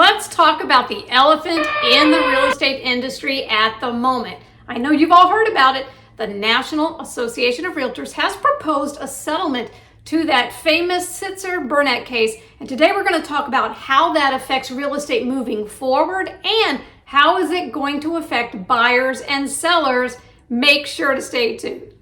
Let's talk about the elephant in the real estate industry at the moment. I know you've all heard about it. The National Association of Realtors has proposed a settlement to that famous CIT Bernett case. And today we're going to talk about how that affects real estate moving forward and how is it going to affect buyers and sellers. Make sure to stay tuned.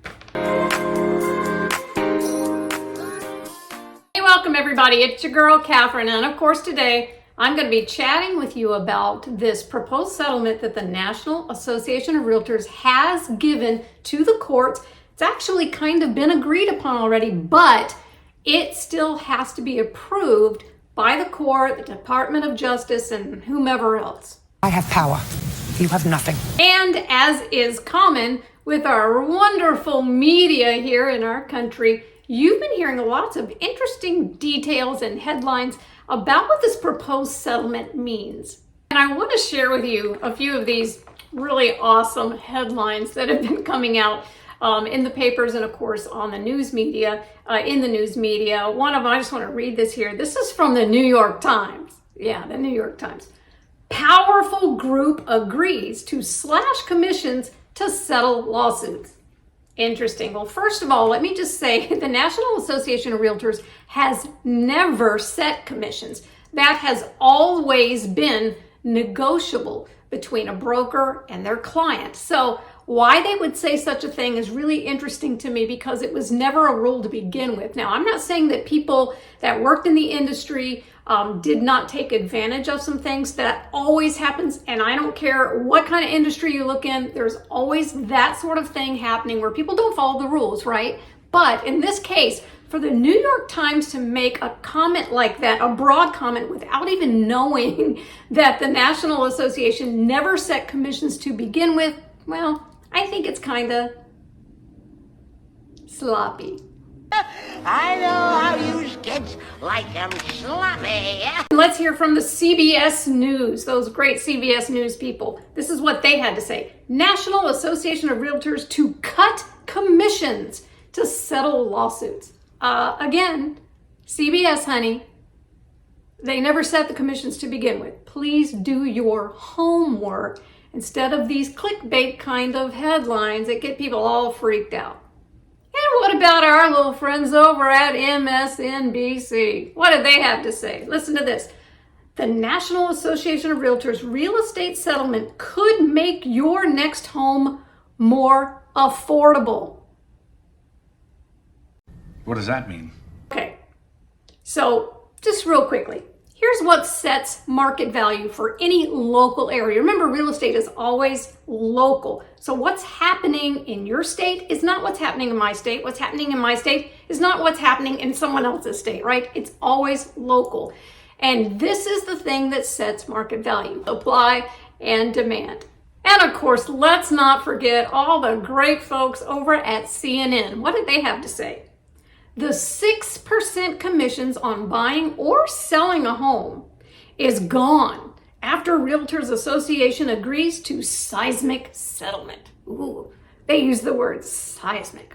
Hey, welcome everybody. It's your girl, Catherine. And of course today, I'm going to be chatting with you about this proposed settlement that the National Association of Realtors has given to the courts. It's actually kind of been agreed upon already, but it still has to be approved by the court, the Department of Justice, and whomever else. I have power. You have nothing. And as is common with our wonderful media here in our country, you've been hearing lots of interesting details and headlines about what this proposed settlement means. And I want to share with you a few of these really awesome headlines that have been coming out in the papers and of course on the news media, in the news media. One of them, I just want to read this here. This is from the New York Times. Yeah, the New York Times. Powerful group agrees to slash commissions to settle lawsuits. Interesting. Well, first of all, let me just say the National Association of Realtors has never set commissions. That has always been negotiable between a broker and their client. So why they would say such a thing is really interesting to me because it was never a rule to begin with. Now, I'm not saying that people that worked in the industry did not take advantage of some things. That always happens, and I don't care what kind of industry you look in, there's always that sort of thing happening where people don't follow the rules, right? But in this case, for the New York Times to make a comment like that, a broad comment without even knowing that the National Association never set commissions to begin with, well, I think it's kind of sloppy. I know how you kids like them sloppy. Let's hear from the CBS News, those great CBS News people. This is what they had to say. National Association of Realtors to cut commissions to settle lawsuits. Again, CBS, honey, they never set the commissions to begin with. Please do your homework instead of these clickbait kind of headlines that get people all freaked out. And what about our little friends over at MSNBC? What did they have to say? Listen to this. The National Association of Realtors real estate settlement could make your next home more affordable. What does that mean? Okay, so just real quickly, here's what sets market value for any local area. Remember, real estate is always local. So what's happening in your state is not what's happening in my state. What's happening in my state is not what's happening in someone else's state, right? It's always local. And this is the thing that sets market value, supply and demand. And of course, let's not forget all the great folks over at CNN. What did they have to say? The 6% commissions on buying or selling a home is gone after Realtors Association agrees to seismic settlement. Ooh, they use the word seismic.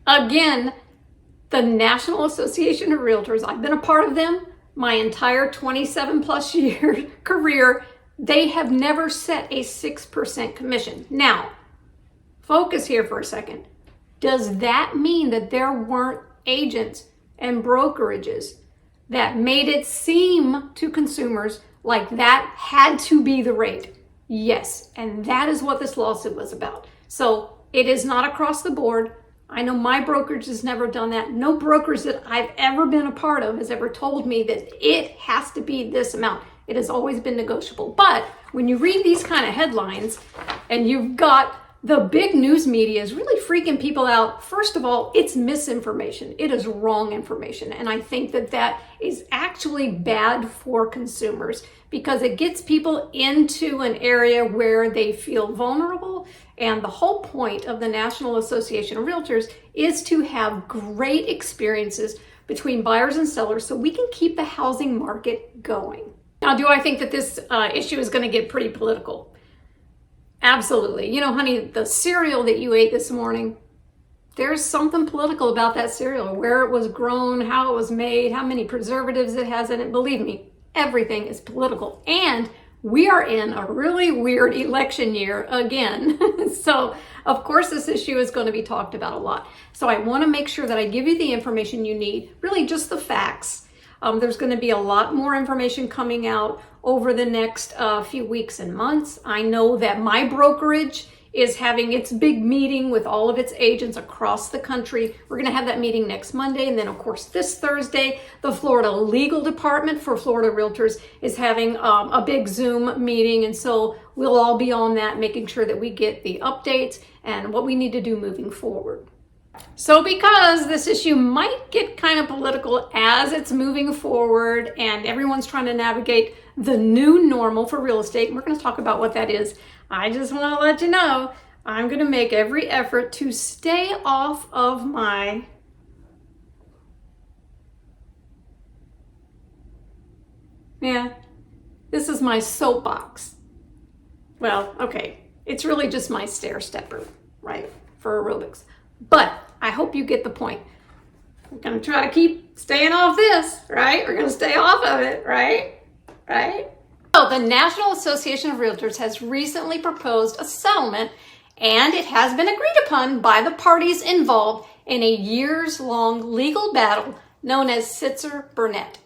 Again, the National Association of Realtors, I've been a part of them my entire 27 plus year career. They have never set a 6% commission. Now, focus here for a second. Does that mean that there weren't agents and brokerages that made it seem to consumers like that had to be the rate? Yes, and that is what this lawsuit was about. So it is not across the board. I know my brokerage has never done that. No brokerage that I've ever been a part of has ever told me that it has to be this amount. It has always been negotiable. But when you read these kind of headlines and you've got the big news media is really freaking people out. First of all, it's misinformation. It is wrong information. And I think that that is actually bad for consumers because it gets people into an area where they feel vulnerable. And the whole point of the National Association of Realtors is to have great experiences between buyers and sellers so we can keep the housing market going. Now, do I think that this issue is going to get pretty political? Absolutely. You know, honey, the cereal that you ate this morning, there's something political about that cereal, where it was grown, how it was made, how many preservatives it has in it. Believe me, everything is political. And we are in a really weird election year again. So, of course, this issue is going to be talked about a lot. So I want to make sure that I give you the information you need, really just the facts. There's going to be a lot more information coming out over the next few weeks and months. I know that my brokerage is having its big meeting with all of its agents across the country. We're going to have that meeting next Monday. And then, of course, this Thursday, the Florida Legal Department for Florida Realtors is having a big Zoom meeting. And so we'll all be on that, making sure that we get the updates and what we need to do moving forward. So because this issue might get kind of political as it's moving forward and everyone's trying to navigate the new normal for real estate, and we're going to talk about what that is, I just want to let you know I'm going to make every effort to stay off of my this is my soapbox. Well, okay, it's really just my stair stepper, right, for aerobics. But I hope you get the point. We're going to try to keep staying off this, right? We're going to stay off of it, right? Right? So the National Association of Realtors has recently proposed a settlement, and it has been agreed upon by the parties involved in a years-long legal battle known as CIT Bernett.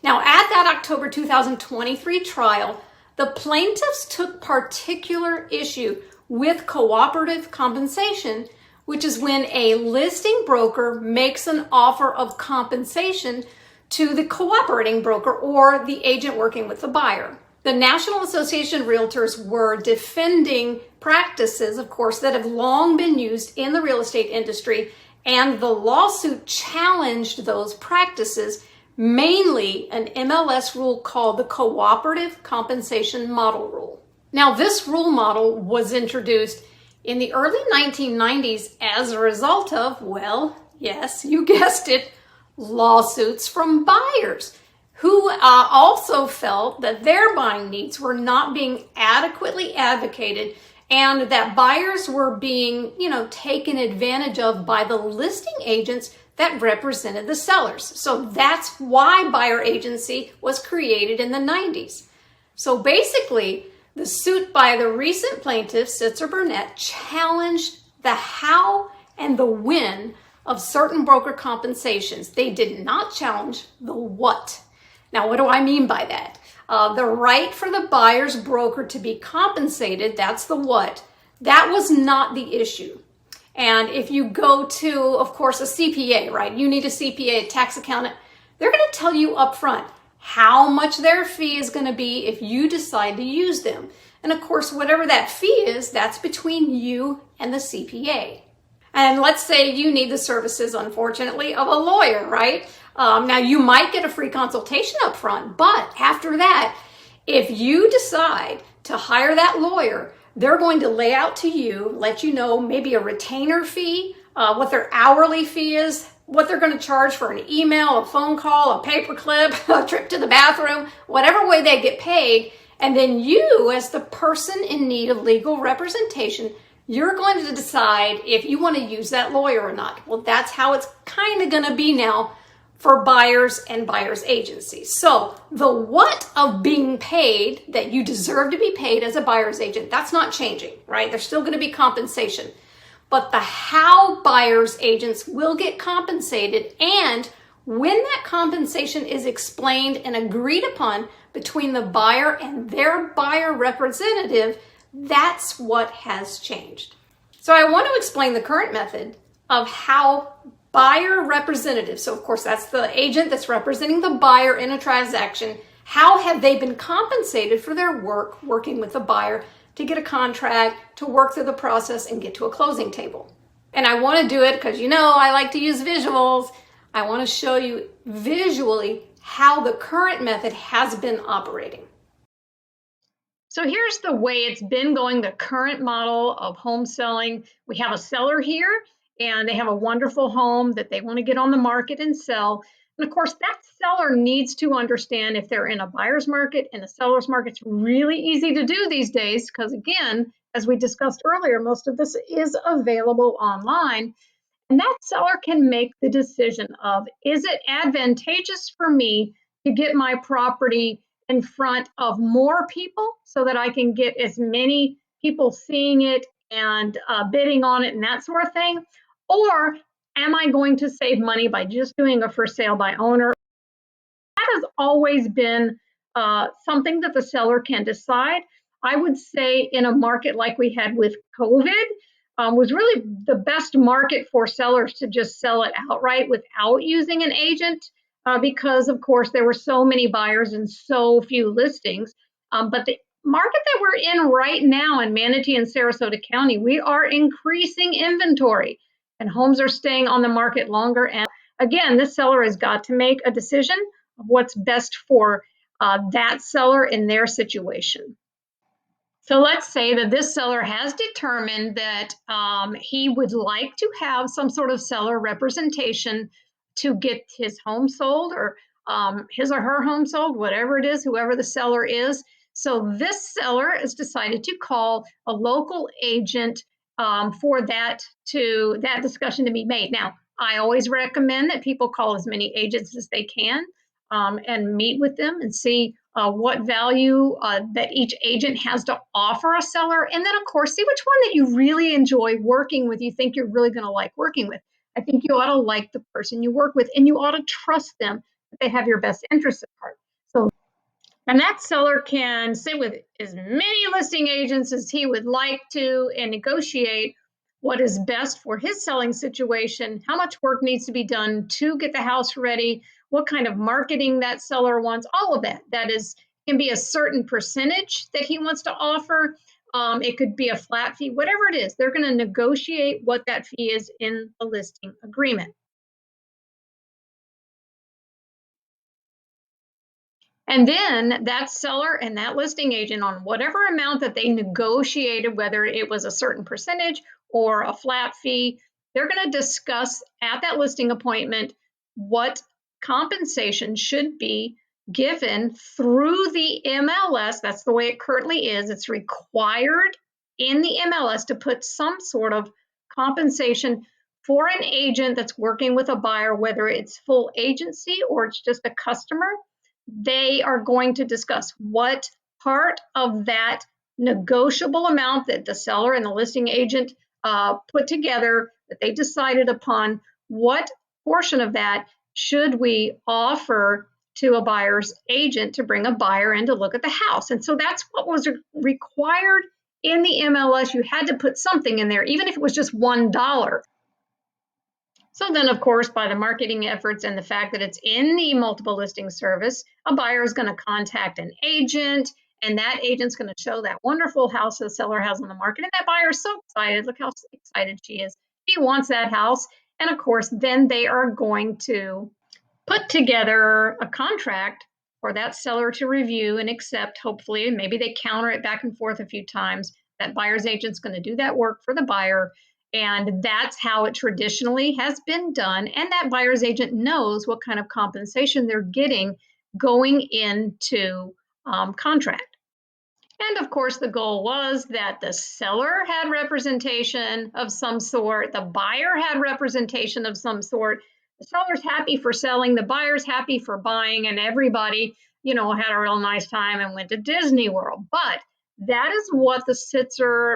Now, at that October 2023 trial, the plaintiffs took particular issue with cooperative compensation, which is when a listing broker makes an offer of compensation to the cooperating broker or the agent working with the buyer. The National Association of Realtors were defending practices, of course, that have long been used in the real estate industry, and the lawsuit challenged those practices, mainly an MLS rule called the Cooperative Compensation Model Rule. Now, this rule model was introduced in the early 1990s as a result of, well, yes, you guessed it, lawsuits from buyers who also felt that their buying needs were not being adequately advocated and that buyers were being, taken advantage of by the listing agents that represented the sellers. So that's why buyer agency was created in the 90s. So basically, the suit by the recent plaintiff, CIT Bernett, challenged the how and the when of certain broker compensations. They did not challenge the what. Now, what do I mean by that? The right for the buyer's broker to be compensated, that's the what. That was not the issue. And if you go to, of course, a CPA, right? You need a CPA, a tax accountant. They're going to tell you up front how much their fee is going to be if you decide to use them. And of course, whatever that fee is, that's between you and the CPA. And let's say you need the services, unfortunately, of a lawyer, right? Now, you might get a free consultation up front, but after that, if you decide to hire that lawyer, they're going to lay out to you, let you know maybe a retainer fee, what their hourly fee is, what they're going to charge for an email, a phone call, a paperclip, a trip to the bathroom, whatever way they get paid. And then you, as the person in need of legal representation, you're going to decide if you want to use that lawyer or not. Well, that's how it's kind of going to be now for buyers and buyers agencies. So the what of being paid, that you deserve to be paid as a buyer's agent, that's not changing, right? There's still going to be compensation. But the how buyer's agents will get compensated, and when that compensation is explained and agreed upon between the buyer and their buyer representative, that's what has changed. So I want to explain the current method of how buyer representatives, so of course that's the agent that's representing the buyer in a transaction, how have they been compensated for their work working with the buyer to get a contract, to work through the process and get to a closing table. And I want to do it because I like to use visuals. I want to show you visually how the current method has been operating. So here's the way it's been going, the current model of home selling. We have a seller here, and they have a wonderful home that they want to get on the market and sell. And of course, that seller needs to understand if they're in a buyer's market and a seller's market. It's really easy to do these days because, again, as we discussed earlier, most of this is available online. And that seller can make the decision of, is it advantageous for me to get my property in front of more people so that I can get as many people seeing it and bidding on it and that sort of thing? Or am I going to save money by just doing a for sale by owner? That has always been something that the seller can decide. I would say in a market like we had with COVID, was really the best market for sellers to just sell it outright without using an agent, because of course there were so many buyers and so few listings. But the market that we're in right now in Manatee and Sarasota County, we are increasing inventory and homes are staying on the market longer. And again, this seller has got to make a decision of what's best for that seller in their situation. So let's say that this seller has determined that he would like to have some sort of seller representation to get his home sold, or his or her home sold, whatever it is, whoever the seller is. So this seller has decided to call a local agent for that discussion to be made. Now, I always recommend that people call as many agents as they can and meet with them and see what value that each agent has to offer a seller. And then, of course, see which one that you really enjoy working with, you think you're really going to like working with. I think you ought to like the person you work with, and you ought to trust them that they have your best interest at heart. So, and that seller can sit with as many listing agents as he would like to and negotiate what is best for his selling situation, how much work needs to be done to get the house ready, what kind of marketing that seller wants, all of that. That is, can be a certain percentage that he wants to offer. It could be a flat fee, whatever it is. They're going to negotiate what that fee is in the listing agreement. And then that seller and that listing agent, on whatever amount that they negotiated, whether it was a certain percentage or a flat fee, they're going to discuss at that listing appointment what compensation should be given through the MLS. That's the way it currently is. It's required in the MLS to put some sort of compensation for an agent that's working with a buyer, whether it's full agency or it's just a customer. They are going to discuss what part of that negotiable amount that the seller and the listing agent put together, that they decided upon, what portion of that should we offer to a buyer's agent to bring a buyer in to look at the house. And so that's what was required in the MLS. You had to put something in there, even if it was just $1. So then, of course, by the marketing efforts and the fact that it's in the multiple listing service, a buyer is going to contact an agent, and that agent's going to show that wonderful house the seller has on the market. And that buyer is so excited. Look how excited she is. She wants that house. And of course, then they are going to put together a contract for that seller to review and accept, hopefully. Maybe they counter it back and forth a few times. That buyer's agent's going to do that work for the buyer. And that's how it traditionally has been done. And that buyer's agent knows what kind of compensation they're getting going into contract. And of course, the goal was that the seller had representation of some sort, the buyer had representation of some sort. The seller's happy for selling, the buyer's happy for buying, and everybody, had a real nice time and went to Disney World. But that is what the CIT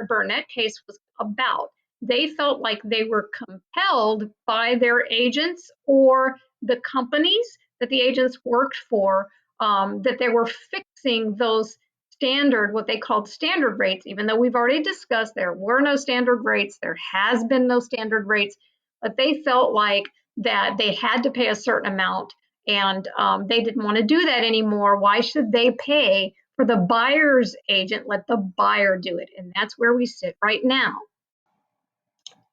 Bernett case was about. They felt like they were compelled by their agents or the companies that the agents worked for, that they were fixing those what they called standard rates, even though we've already discussed there were no standard rates, there has been no standard rates, but they felt like that they had to pay a certain amount, and they didn't want to do that anymore. Why should they pay for the buyer's agent? Let the buyer do it. And that's where we sit right now.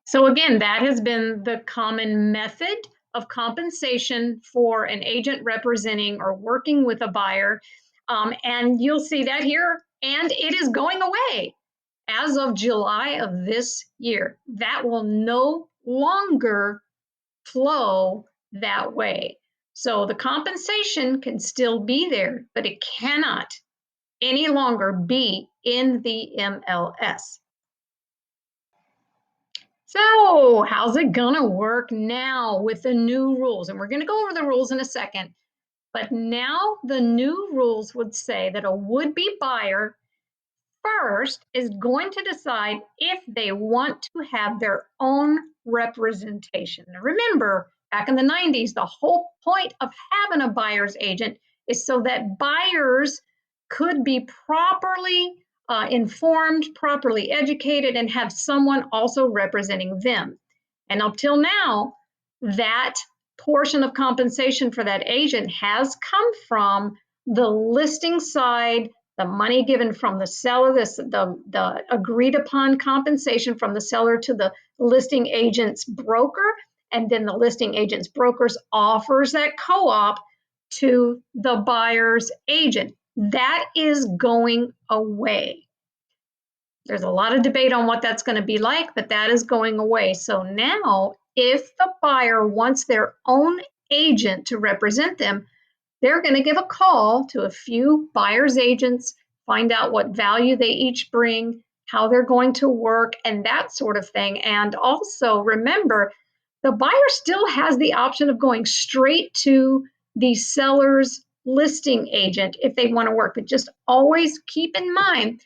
So again, that has been the common method of compensation for an agent representing or working with a buyer. And you'll see that here, and it is going away as of July of this year. That will no longer flow that way. So the compensation can still be there, but it cannot any longer be in the MLS. So how's it gonna work now with the new rules? And we're gonna go over the rules in a second. But now the new rules would say that a would-be buyer first is going to decide if they want to have their own representation. Now remember, back in the 90s, the whole point of having a buyer's agent is so that buyers could be properly informed, properly educated, and have someone also representing them. And up till now, that portion of compensation for that agent has come from the listing side, the money given from the seller, the agreed upon compensation from the seller to the listing agent's broker, and then the listing agent's brokers offers that co-op to the buyer's agent. That is going away. There's a lot of debate on what that's going to be like, but that is going away. So now, if the buyer wants their own agent to represent them, they're going to give a call to a few buyer's agents, find out what value they each bring, how they're going to work, and that sort of thing. And also remember, the buyer still has the option of going straight to the seller's listing agent if they want to work. But just always keep in mind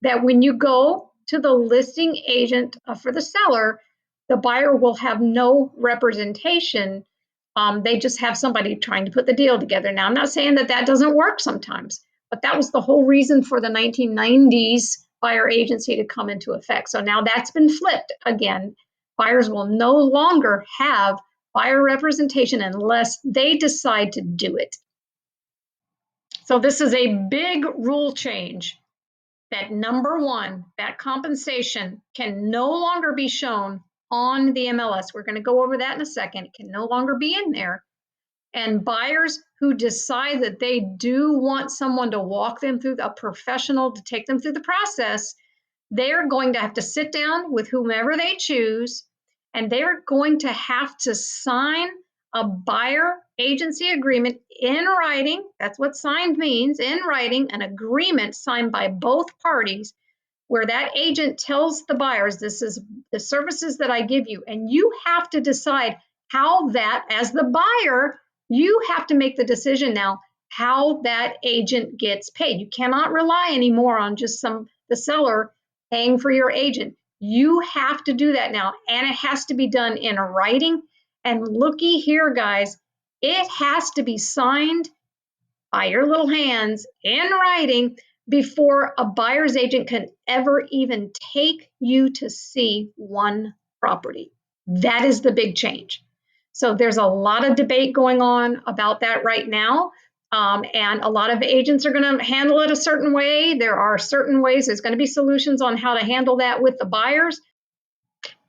that when you go to the listing agent for the seller, the buyer will have no representation. They just have somebody trying to put the deal together. Now, I'm not saying that that doesn't work sometimes, but that was the whole reason for the 1990s buyer agency to come into effect. So now that's been flipped again. Buyers will no longer have buyer representation unless they decide to do it. So this is a big rule change. That number one, that compensation can no longer be shown on the MLS. We're going to go over that in a second. It can no longer be in there. And buyers who decide that they do want someone to walk them through, a professional to take them through the process, they're going to have to sit down with whomever they choose, and they're going to have to sign a buyer agency agreement in writing. That's what signed means, in writing, an agreement signed by both parties where that agent tells the buyers, this is the services that I give you. And you have to decide how that, as the buyer, you have to make the decision now how that agent gets paid. You cannot rely anymore on just the seller paying for your agent. You have to do that now, and it has to be done in writing. And looky here, guys, it has to be signed by your little hands in writing before a buyer's agent can ever even take you to see one property. That is the big change. So there's a lot of debate going on about that right now. And a lot of agents are going to handle it a certain way. There are certain ways, there's going to be solutions on how to handle that with the buyers.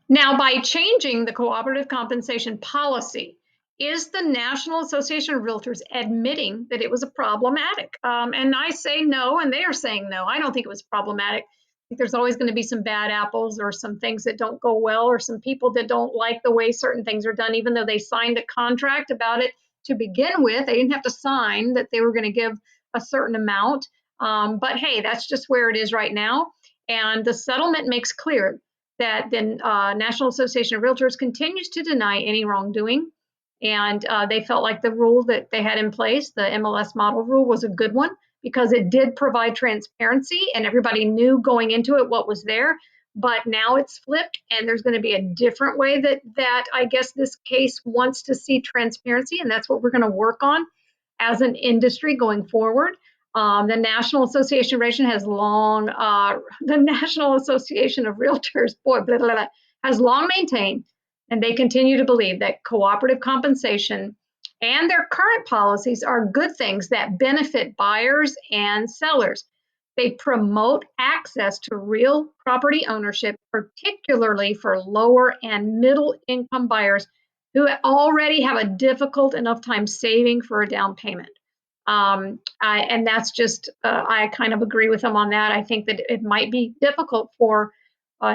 Now, by changing the cooperative compensation policy, is the National Association of Realtors admitting that it was problematic? And I say no, and they are saying no. I don't think it was problematic. I think there's always going to be some bad apples or some things that don't go well or some people that don't like the way certain things are done, even though they signed a contract about it to begin with. They didn't have to sign that they were going to give a certain amount. But hey, that's just where it is right now. And the settlement makes clear that the National Association of Realtors continues to deny any wrongdoing. And they felt like the rule that they had in place, the MLS model rule, was a good one because it did provide transparency and everybody knew going into it what was there. But now it's flipped and there's going to be a different way that I guess this case wants to see transparency. And that's what we're going to work on as an industry going forward. The National Association of Realtors has long, the National Association of Realtors, has long maintained, and they continue to believe that cooperative compensation and their current policies are good things that benefit buyers and sellers. They promote access to real property ownership, particularly for lower and middle income buyers who already have a difficult enough time saving for a down payment. And that's just, I kind of agree with them on that. I think that it might be difficult for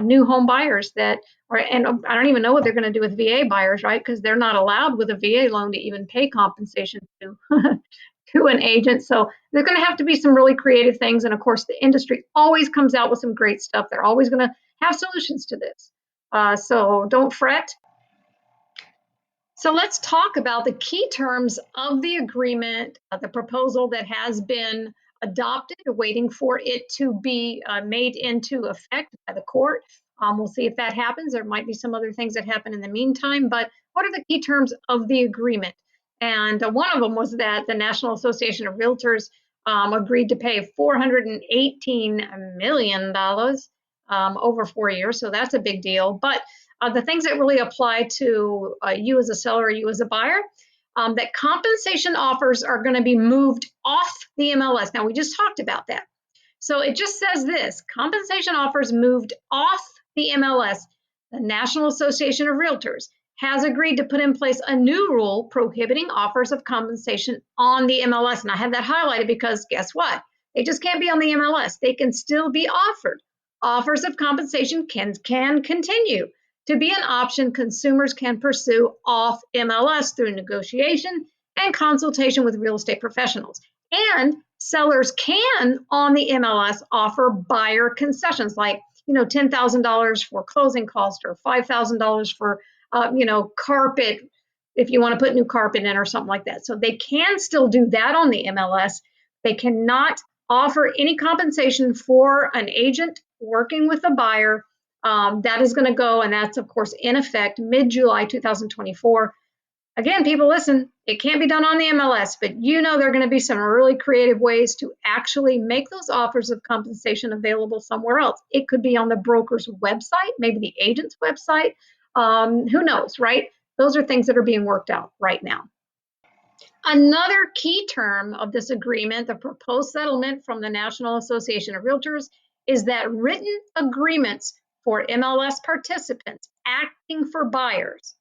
new home buyers and I don't even know what they're going to do with VA buyers, right? Because they're not allowed with a VA loan to even pay compensation to, to an agent. So there's going to have to be some really creative things. And of course, the industry always comes out with some great stuff. They're always going to have solutions to this. So don't fret. So let's talk about the key terms of the agreement, the proposal that has been adopted, waiting for it to be made into effect by the court. We'll see if that happens. There might be some other things that happen in the meantime, but what are the key terms of the agreement? And one of them was that the National Association of Realtors agreed to pay $418 million over 4 years. So that's a big deal. But the things that really apply to you as a seller or you as a buyer, that compensation offers are going to be moved off the MLS. Now, we just talked about that. So it just says this: compensation offers moved off the MLS. The National Association of Realtors has agreed to put in place a new rule prohibiting offers of compensation on the MLS. And I have that highlighted because guess what? They just can't be on the MLS. They can still be offered. Offers of compensation can continue to be an option consumers can pursue off MLS through negotiation and consultation with real estate professionals. And sellers can on the MLS offer buyer concessions like, $10,000 for closing cost or $5,000 for, carpet, if you want to put new carpet in or something like that. So they can still do that on the MLS. They cannot offer any compensation for an agent working with a buyer. That is going to go, and that's, of course, in effect mid-July 2024. Again, people, listen, it can't be done on the MLS, but there are going to be some really creative ways to actually make those offers of compensation available somewhere else. It could be on the broker's website, maybe the agent's website. Who knows, right? Those are things that are being worked out right now. Another key term of this agreement, the proposed settlement from the National Association of Realtors, is that written agreements for MLS participants acting for buyers.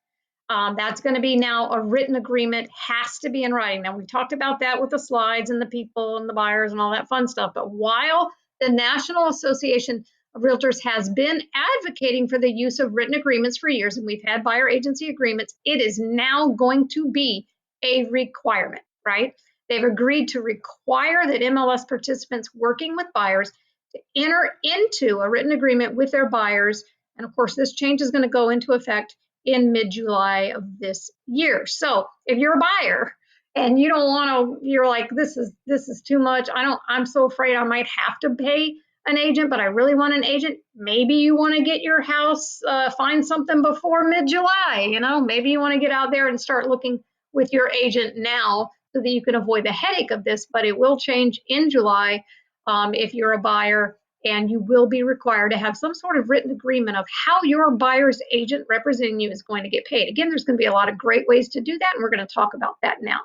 That's going to be now a written agreement, has to be in writing. Now, we talked about that with the slides and the people and the buyers and all that fun stuff. But while the National Association of Realtors has been advocating for the use of written agreements for years, and we've had buyer agency agreements, it is now going to be a requirement, right? They've agreed to require that MLS participants working with buyers to enter into a written agreement with their buyers. And of course, this change is going to go into effect in mid-July of this year. So if you're a buyer and you don't want to, you're like, this is too much. I'm so afraid I might have to pay an agent, but I really want an agent. Maybe you want to get your house, find something before mid-July, maybe you want to get out there and start looking with your agent now so that you can avoid the headache of this, but it will change in July if you're a buyer, and you will be required to have some sort of written agreement of how your buyer's agent representing you is going to get paid. Again, there's going to be a lot of great ways to do that, and we're going to talk about that now.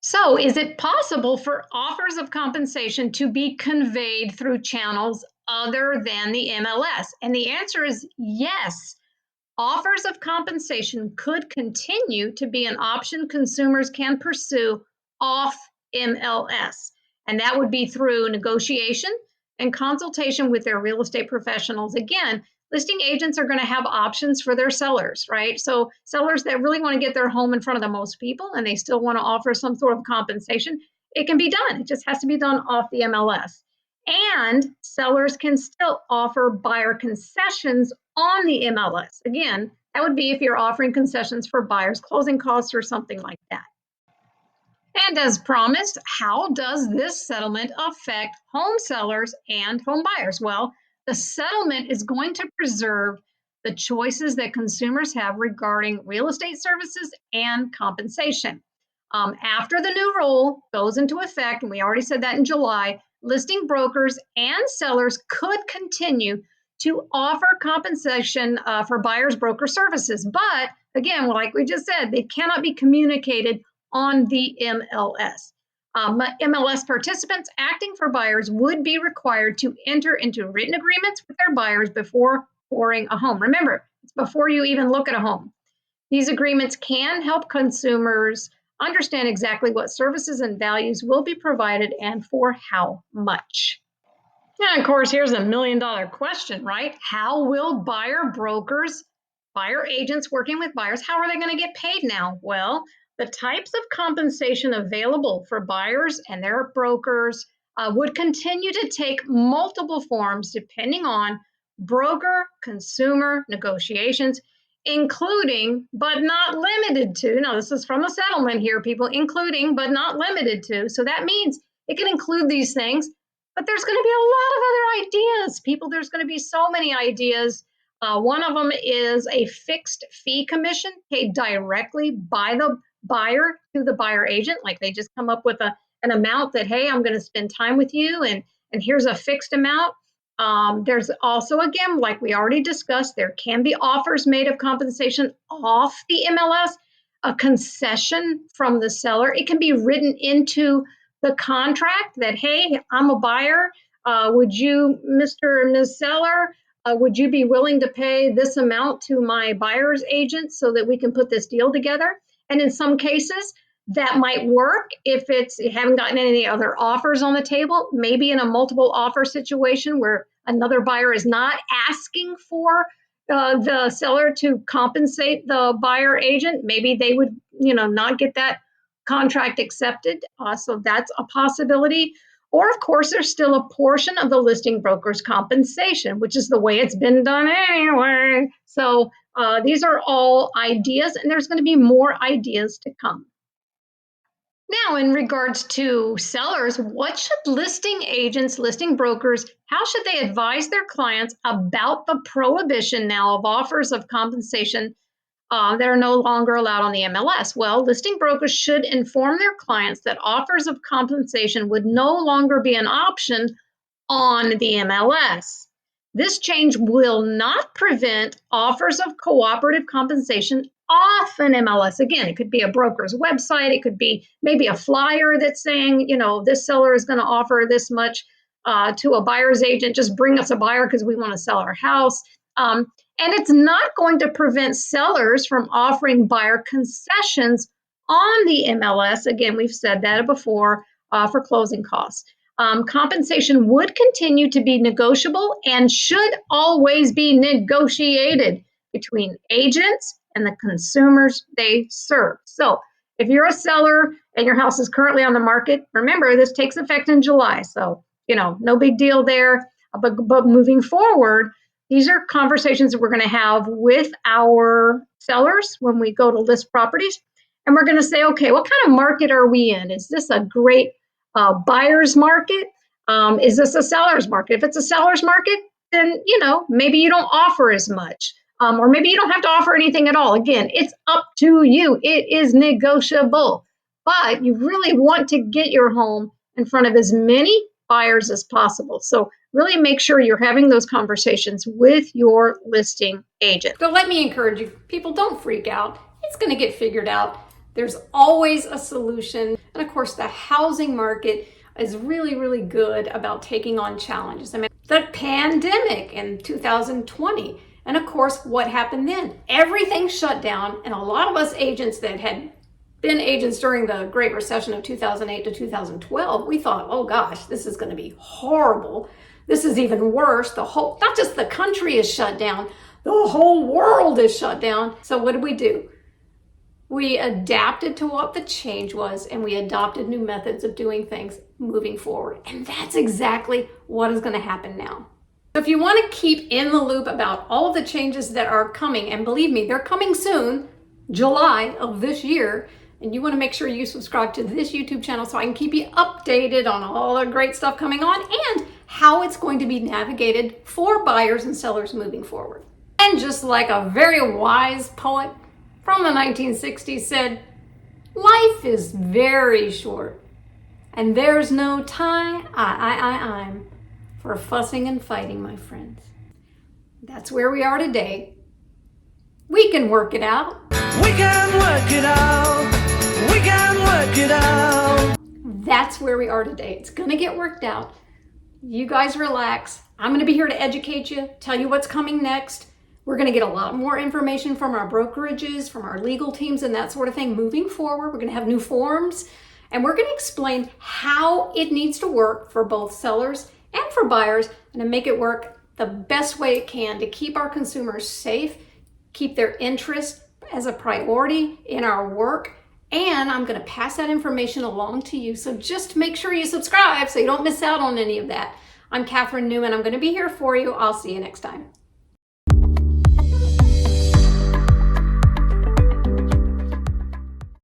So, is it possible for offers of compensation to be conveyed through channels other than the MLS? And the answer is yes. Offers of compensation could continue to be an option consumers can pursue off MLS. And that would be through negotiation and consultation with their real estate professionals. Again, listing agents are going to have options for their sellers, right? So sellers that really want to get their home in front of the most people and they still want to offer some sort of compensation, it can be done. It just has to be done off the MLS. And sellers can still offer buyer concessions on the MLS. Again, that would be if you're offering concessions for buyers' closing costs or something like that. And as promised, how does this settlement affect home sellers and home buyers? Well, the settlement is going to preserve the choices that consumers have regarding real estate services and compensation. After the new rule goes into effect, and we already said that in July, listing brokers and sellers could continue to offer compensation for buyers' broker services. But again, like we just said, they cannot be communicated on the MLS. MLS participants acting for buyers would be required to enter into written agreements with their buyers before touring a home. Remember, it's before you even look at a home. These agreements can help consumers understand exactly what services and values will be provided and for how much. And of course, here's a $1 million question, right? How will buyer brokers, buyer agents working with buyers, how are they going to get paid now? Well, the types of compensation available for buyers and their brokers would continue to take multiple forms depending on broker consumer negotiations. including but not limited to. Now, this is from a settlement here, people, including but not limited to. So that means it can include these things, but there's going to be a lot of other ideas, people. There's going to be so many ideas. One of them is a fixed fee commission paid directly by the buyer to the buyer agent. Like they just come up with an amount that, hey, I'm going to spend time with you, and here's a fixed amount. There's also, again, like we already discussed, there can be offers made of compensation off the MLS, a concession from the seller. It can be written into the contract that, hey, I'm a buyer. Would you, Mr. and Ms. Seller, would you be willing to pay this amount to my buyer's agent so that we can put this deal together? And in some cases, that might work if you haven't gotten any other offers on the table. Maybe in a multiple offer situation where another buyer is not asking for the seller to compensate the buyer agent, maybe they would, not get that contract accepted. So that's a possibility. Or, of course, there's still a portion of the listing broker's compensation, which is the way it's been done anyway. So these are all ideas, and there's going to be more ideas to come. Now, in regards to sellers, what should listing agents, listing brokers, how should they advise their clients about the prohibition now of offers of compensation that are no longer allowed on the MLS? Well, listing brokers should inform their clients that offers of compensation would no longer be an option on the MLS. This change will not prevent offers of cooperative compensation off an MLS. Again, it could be a broker's website. It could be maybe a flyer that's saying, this seller is going to offer this much to a buyer's agent. Just bring us a buyer because we want to sell our house. And it's not going to prevent sellers from offering buyer concessions on the MLS. Again, we've said that before, for closing costs. Compensation would continue to be negotiable and should always be negotiated between agents and the consumers they serve. So if you're a seller and your house is currently on the market, remember this takes effect in July. So, no big deal there. But moving forward, these are conversations that we're going to have with our sellers when we go to list properties. And we're going to say, okay, what kind of market are we in? Is this a great buyer's market? Is this a seller's market? If it's a seller's market, then, maybe you don't offer as much. Or maybe you don't have to offer anything at all. Again, it's up to you. It is negotiable. But you really want to get your home in front of as many buyers as possible. So really make sure you're having those conversations with your listing agent. So let me encourage you, people, don't freak out. It's going to get figured out. There's always a solution. And of course, the housing market is really, really good about taking on challenges. I mean, the pandemic in 2020. And of course, what happened then? Everything shut down. And a lot of us agents that had been agents during the Great Recession of 2008 to 2012, we thought, oh gosh, this is going to be horrible. This is even worse. Not just the country is shut down, the whole world is shut down. So what did we do? We adapted to what the change was, and we adopted new methods of doing things moving forward. And that's exactly what is going to happen now. So if you want to keep in the loop about all of the changes that are coming, and believe me, they're coming soon, July of this year, and you want to make sure you subscribe to this YouTube channel so I can keep you updated on all the great stuff coming on and how it's going to be navigated for buyers and sellers moving forward. And just like a very wise poet from the 1960s said, life is very short, and there's no I'm for fussing and fighting, my friends. That's where we are today. We can work it out. We can work it out. We can work it out. That's where we are today. It's going to get worked out. You guys relax. I'm going to be here to educate you, tell you what's coming next. We're going to get a lot more information from our brokerages, from our legal teams and that sort of thing moving forward. We're going to have new forms, and we're going to explain how it needs to work for both sellers and for buyers, and to make it work the best way it can to keep our consumers safe, keep their interest as a priority in our work. And I'm going to pass that information along to you. So just make sure you subscribe so you don't miss out on any of that. I'm Catherine Newman. I'm going to be here for you. I'll see you next time.